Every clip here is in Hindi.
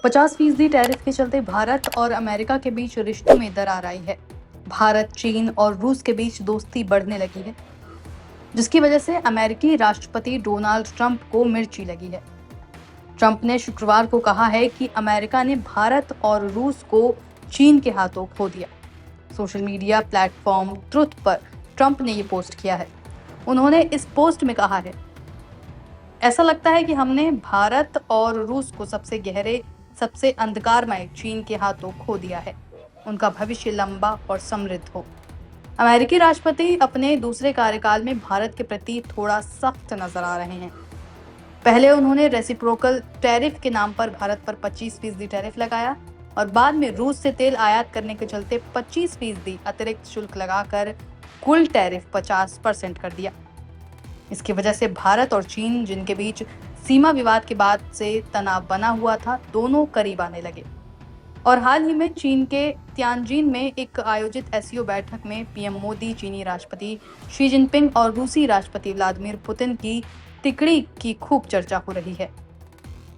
50% टैरिफ के चलते भारत और अमेरिका के बीच रिश्तों में दरार आई है। भारत, चीन और रूस के बीच दोस्ती बढ़ने लगी है, जिसकी वजह से अमेरिकी राष्ट्रपति डोनाल्ड ट्रंप को मिर्ची लगी है। ट्रंप ने शुक्रवार को कहा है कि अमेरिका ने भारत और रूस को चीन के हाथों खो दिया। सोशल मीडिया प्लेटफॉर्म ट्रुथ पर ट्रंप ने ये पोस्ट किया है। उन्होंने इस पोस्ट में कहा है, ऐसा लगता है कि हमने भारत और रूस को सबसे गहरे, सबसे अंधकारमय चीन के हाथों खो दिया है। उनका भविष्य लंबा और समृद्ध हो। अमेरिकी राष्ट्रपति अपने दूसरे कार्यकाल में भारत के प्रति थोड़ा सख्त नजर आ रहे हैं। पहले उन्होंने रेसिप्रोकल टैरिफ के नाम पर भारत पर 25% टैरिफ लगाया और बाद में रूस से तेल आयात करने के चलते 25% अतिरिक्त शुल्क लगाकर कुल टैरिफ 50% कर दिया। इसकी वजह से भारत और चीन, जिनके बीच सीमा विवाद के बाद से तनाव बना हुआ था, दोनों करीब आने लगे। और हाल ही में चीन के तियानजिन में एक आयोजित एससीओ बैठक में पीएम मोदी, चीनी राष्ट्रपति शी जिनपिंग और रूसी राष्ट्रपति व्लादिमीर पुतिन की तिकड़ी की खूब चर्चा हो रही है।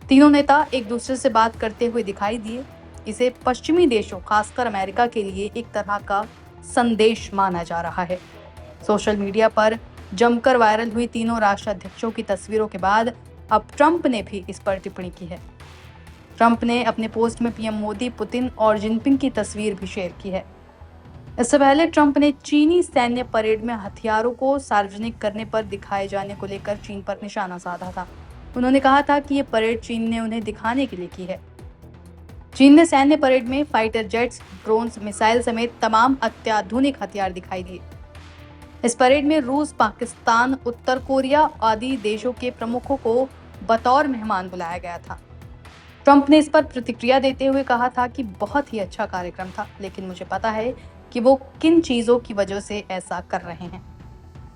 तीनों नेता एक दूसरे से बात करते हुए दिखाई दिए। इसे पश्चिमी देशों, खासकर अमेरिका के लिए एक तरह का संदेश माना जा रहा है। सोशल मीडिया पर जमकर वायरल हुई तीनों राष्ट्राध्यक्षों की तस्वीरों के बाद अब ट्रंप ने भी इस पर टिप्पणी की है। ट्रंप ने अपने पोस्ट में पीएम मोदी, पुतिन और जिनपिंग की तस्वीर भी शेयर की है। इससे पहले ट्रंप ने चीनी सैन्य परेड में हथियारों को सार्वजनिक करने पर दिखाए जाने को लेकर चीन पर निशाना साधा था। उन्होंने कहा था कि ये परेड चीन ने उन्हें दिखाने के लिए की है। चीन ने सैन्य परेड में फाइटर जेट्स, ड्रोन्स, मिसाइल समेत तमाम अत्याधुनिक हथियार दिखाई दिए। इस परेड में रूस, पाकिस्तान, उत्तर कोरिया आदि देशों के प्रमुखों को बतौर मेहमान बुलाया गया था। ट्रंप ने इस पर प्रतिक्रिया देते हुए कहा था कि बहुत ही अच्छा कार्यक्रम था, लेकिन मुझे पता है कि वो किन चीजों की वजह से ऐसा कर रहे हैं।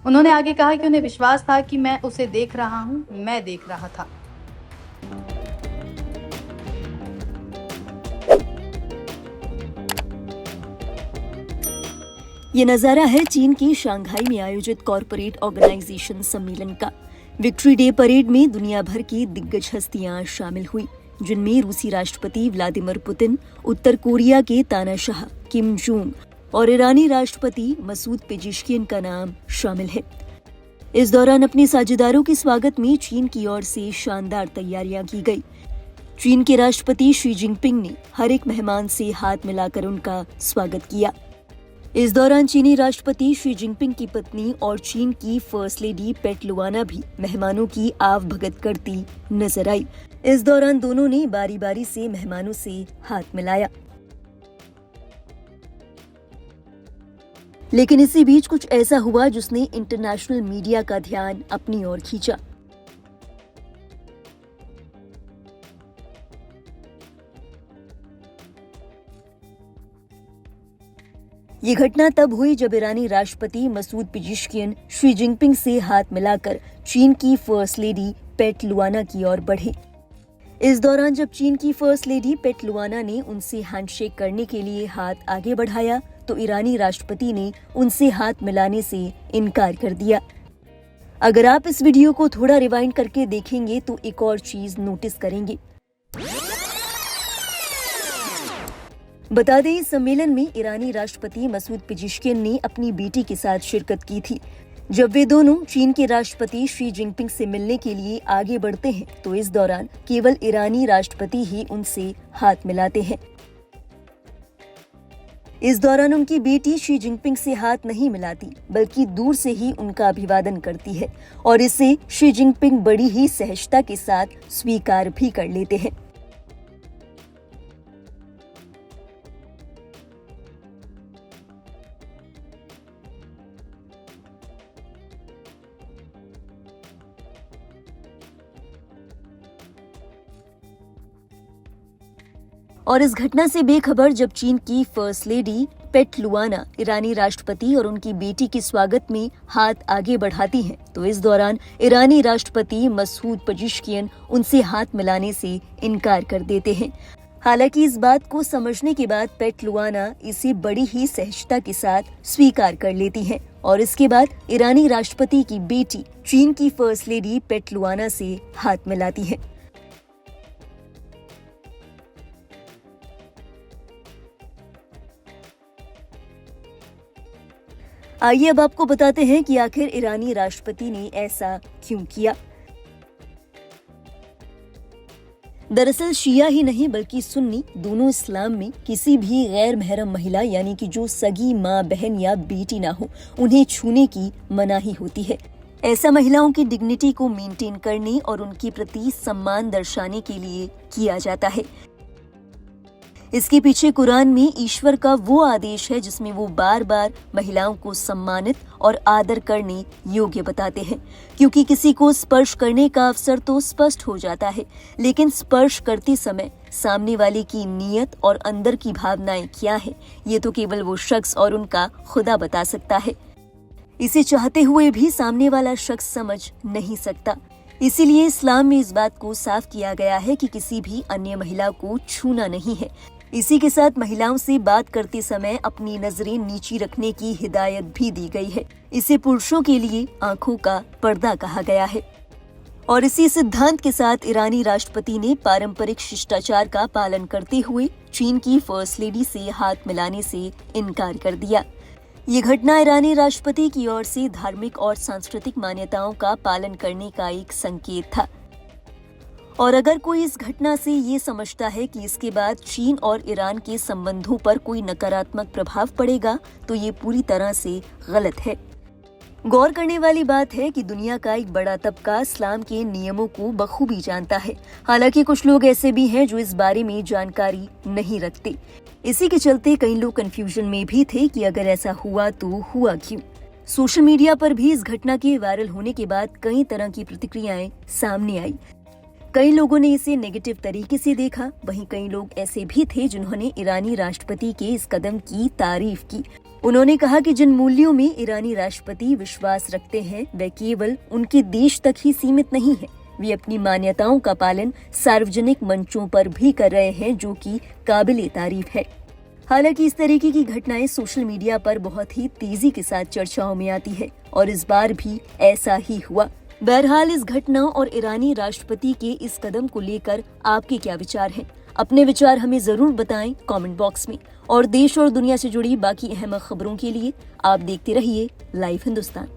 उन्होंने आगे कहा कि उन्हें विश्वास था कि मैं उसे देख रहा हूं, मैं देख रहा था। ये नजारा है चीन की शंघाई में आयोजित कॉरपोरेट ऑर्गेनाइजेशन सम्मेलन का। विक्ट्री डे परेड में दुनिया भर की दिग्गज हस्तियां शामिल हुई, जिनमें रूसी राष्ट्रपति व्लादिमीर पुतिन, उत्तर कोरिया के तानाशाह किम जोंग और ईरानी राष्ट्रपति मसूद पेजिशकियन का नाम शामिल है। इस दौरान अपने साझेदारों के स्वागत में चीन की ओर से शानदार तैयारियां की गई। चीन के राष्ट्रपति शी जिनपिंग ने हर एक मेहमान से हाथ मिलाकर उनका स्वागत किया। इस दौरान चीनी राष्ट्रपति शी जिनपिंग की पत्नी और चीन की फर्स्ट लेडी पेट लुआना भी मेहमानों की आवभगत करती नजर आई। इस दौरान दोनों ने बारी बारी से मेहमानों से हाथ मिलाया। लेकिन इसी बीच कुछ ऐसा हुआ जिसने इंटरनेशनल मीडिया का ध्यान अपनी ओर खींचा। ये घटना तब हुई जब ईरानी राष्ट्रपति मसूद पेजिशकियन शी जिनपिंग से हाथ मिलाकर चीन की फर्स्ट लेडी पेट लुआना की ओर बढ़े। इस दौरान जब चीन की फर्स्ट लेडी पेट लुआना ने उनसे हैंडशेक करने के लिए हाथ आगे बढ़ाया, तो ईरानी राष्ट्रपति ने उनसे हाथ मिलाने से इनकार कर दिया। अगर आप इस वीडियो को थोड़ा रिवाइंड करके देखेंगे तो एक और चीज नोटिस करेंगे। बता दें, इस सम्मेलन में ईरानी राष्ट्रपति मसूद पेजिशकियन ने अपनी बेटी के साथ शिरकत की थी। जब वे दोनों चीन के राष्ट्रपति शी जिनपिंग से मिलने के लिए आगे बढ़ते हैं, तो इस दौरान केवल ईरानी राष्ट्रपति ही उनसे हाथ मिलाते हैं। इस दौरान उनकी बेटी शी जिनपिंग से हाथ नहीं मिलाती, बल्कि दूर से ही उनका अभिवादन करती है और इसे शी जिनपिंग बड़ी ही सहजता के साथ स्वीकार भी कर लेते हैं। और इस घटना से बेखबर जब चीन की फर्स्ट लेडी पेट लुआना ईरानी राष्ट्रपति और उनकी बेटी के स्वागत में हाथ आगे बढ़ाती हैं, तो इस दौरान ईरानी राष्ट्रपति मसूद पेजिशकियन उनसे हाथ मिलाने से इनकार कर देते हैं। हालांकि इस बात को समझने के बाद पेट लुआना इसे बड़ी ही सहजता के साथ स्वीकार कर लेती हैं और इसके बाद ईरानी राष्ट्रपति की बेटी चीन की फर्स्ट लेडी पेट लुआना से हाथ मिलाती है। आइए अब आपको बताते हैं कि आखिर ईरानी राष्ट्रपति ने ऐसा क्यों किया। दरअसल शिया ही नहीं बल्कि सुन्नी दोनों इस्लाम में किसी भी गैर महरम महिला यानी कि जो सगी माँ, बहन या बेटी ना हो, उन्हें छूने की मनाही होती है। ऐसा महिलाओं की डिग्निटी को मेंटेन करने और उनके प्रति सम्मान दर्शाने के लिए किया जाता है। इसके पीछे कुरान में ईश्वर का वो आदेश है जिसमें वो बार बार महिलाओं को सम्मानित और आदर करने योग्य बताते हैं, क्योंकि किसी को स्पर्श करने का अवसर तो स्पष्ट हो जाता है, लेकिन स्पर्श करते समय सामने वाले की नीयत और अंदर की भावनाएं क्या है, ये तो केवल वो शख्स और उनका खुदा बता सकता है। इसे चाहते हुए भी सामने वाला शख्स समझ नहीं सकता। इसीलिए इस्लाम में इस बात को साफ किया गया है कि किसी भी अन्य महिला को छूना नहीं है। इसी के साथ महिलाओं से बात करते समय अपनी नजरें नीची रखने की हिदायत भी दी गई है। इसे पुरुषों के लिए आंखों का पर्दा कहा गया है। और इसी सिद्धांत के साथ ईरानी राष्ट्रपति ने पारंपरिक शिष्टाचार का पालन करते हुए चीन की फर्स्ट लेडी से हाथ मिलाने से इनकार कर दिया। ये घटना ईरानी राष्ट्रपति की ओर से धार्मिक और सांस्कृतिक मान्यताओं का पालन करने का एक संकेत था। और अगर कोई इस घटना से ये समझता है कि इसके बाद चीन और ईरान के संबंधों पर कोई नकारात्मक प्रभाव पड़ेगा, तो ये पूरी तरह से गलत है। गौर करने वाली बात है कि दुनिया का एक बड़ा तबका इस्लाम के नियमों को बखूबी जानता है। हालांकि कुछ लोग ऐसे भी हैं जो इस बारे में जानकारी नहीं रखते। इसी के चलते कई लोग कंफ्यूजन में भी थे कि अगर ऐसा हुआ तो हुआ क्यों। सोशल मीडिया पर भी इस घटना के वायरल होने के बाद कई तरह की प्रतिक्रियाएं सामने आई। कई लोगों ने इसे नेगेटिव तरीके से देखा, वहीं कई लोग ऐसे भी थे जिन्होंने ईरानी राष्ट्रपति के इस कदम की तारीफ की। उन्होंने कहा कि जिन मूल्यों में ईरानी राष्ट्रपति विश्वास रखते हैं वे केवल उनके देश तक ही सीमित नहीं है, वे अपनी मान्यताओं का पालन सार्वजनिक मंचों पर भी कर रहे हैं, जो कि काबिले तारीफ है। हालांकि इस तरीके की घटनाएं सोशल मीडिया पर बहुत ही तेजी के साथ चर्चाओं में आती है और इस बार भी ऐसा ही हुआ। बहरहाल इस घटना और ईरानी राष्ट्रपति के इस कदम को लेकर आपके क्या विचार हैं? अपने विचार हमें जरूर बताएं कमेंट बॉक्स में। और देश और दुनिया से जुड़ी बाकी अहम खबरों के लिए आप देखते रहिए लाइव हिंदुस्तान।